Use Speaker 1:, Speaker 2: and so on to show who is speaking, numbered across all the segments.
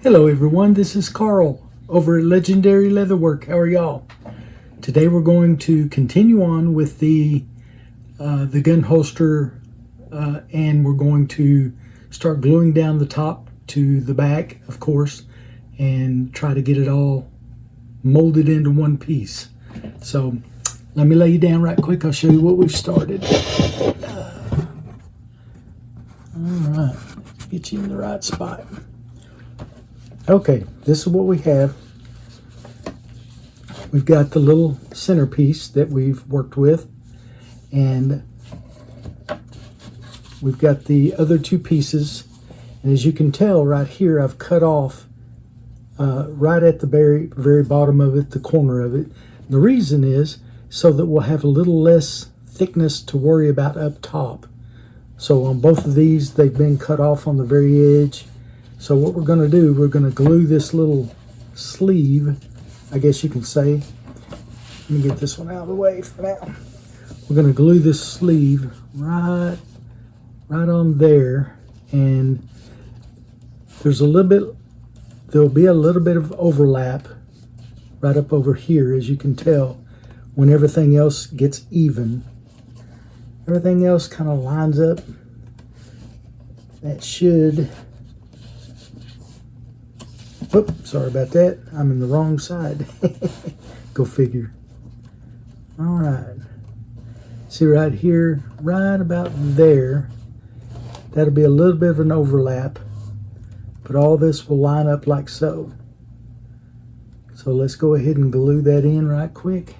Speaker 1: Hello everyone, this is Carl over at Legendary Leatherwork. How are y'all? Today we're going to continue on with the gun holster and we're going to start gluing down the top to the back, of course, and try to get it all molded into one piece. So let me lay you down right quick. I'll show you what we've started. All right, get you in the right spot. Okay, this is what we have. We've got the little centerpiece that we've worked with, and we've got the other two pieces. And as you can tell right here, I've cut off right at the very bottom of it, the corner of it. The reason is so that we'll have a little less thickness to worry about up top. So on both of these, they've been cut off on the very edge. So what we're going to do, we're going to glue this little sleeve, I guess you can say. Let me get this one out of the way for now. We're going to glue this sleeve right on there, and there'll be a little bit of overlap right up over here, as you can tell, when everything else gets even. Everything else kind of lines up. That should... Oops, sorry about that. I'm in the wrong side. Go figure. All right. See right here, right about there, that'll be a little bit of an overlap, but all this will line up like so. So let's go ahead and glue that in right quick.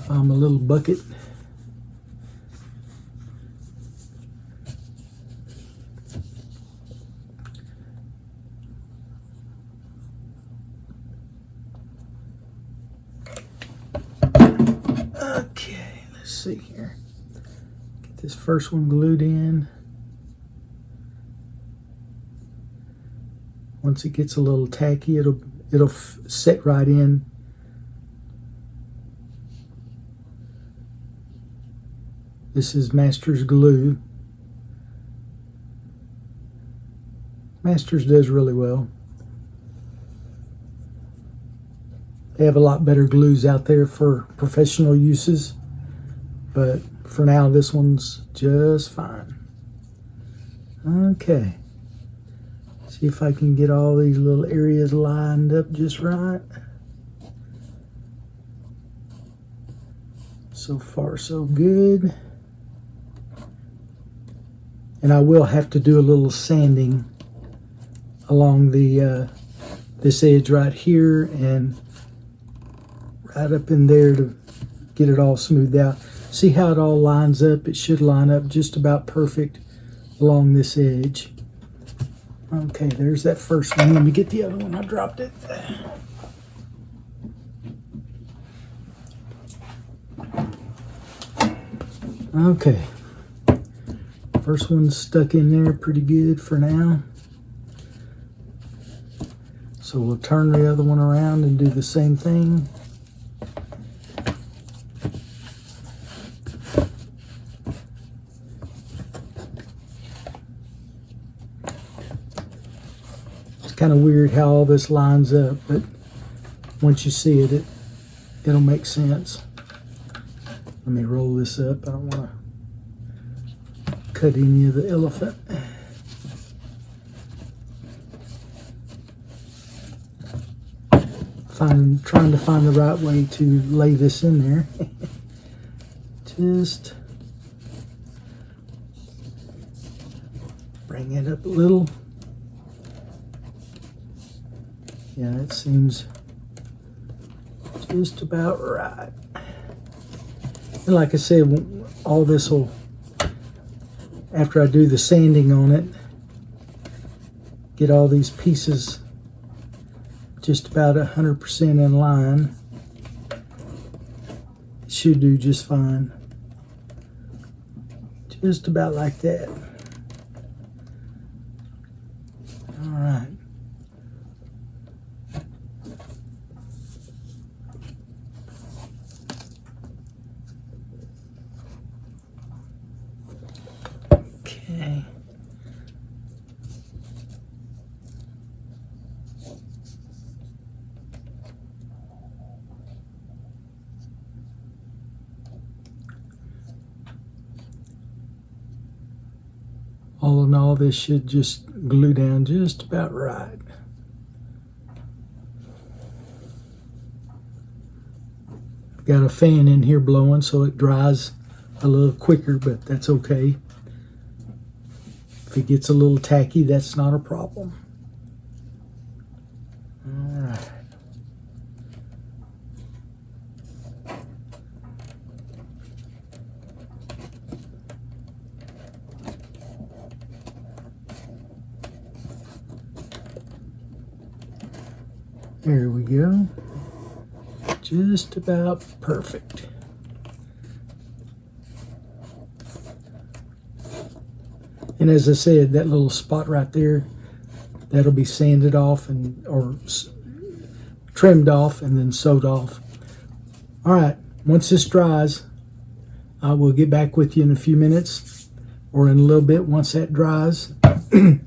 Speaker 1: Find my little bucket. Okay, let's see here. Get this first one glued in. Once it gets a little tacky, it'll set right in. This is Masters glue. Masters does really well. They have a lot better glues out there for professional uses, but for now this one's just fine. Okay, see if I can get all these little areas lined up just right. So far so good. And I will have to do a little sanding along the this edge right here and right up in there to get it all smoothed out. See how it all lines up? It should line up just about perfect along this edge. Okay, there's that first one. Let me get the other one. I dropped it. Okay. First one's stuck in there pretty good for now. So we'll turn the other one around and do the same thing. Kind of weird how all this lines up, but once you see it, it'll make sense. Let me roll this up. I don't want to cut any of the elephant. Trying to find the right way to lay this in there. Just bring it up a little. Yeah, it seems just about right. And like I said, all this will, after I do the sanding on it, get all these pieces just about 100% in line. It should do just fine. Just about like that. All right. Okay. and all this should just glue down just about right. Got a fan in here blowing so it dries a little quicker, but that's okay. If it gets a little tacky, that's not a problem. All right. There we go. Just about perfect. And as I said, that little spot right there, that'll be sanded off or trimmed off and then sewed off. All right, once this dries, I will get back with you in a few minutes or in a little bit once that dries. And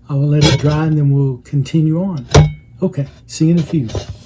Speaker 1: I will let it dry and then we'll continue on. Okay, see you in a few.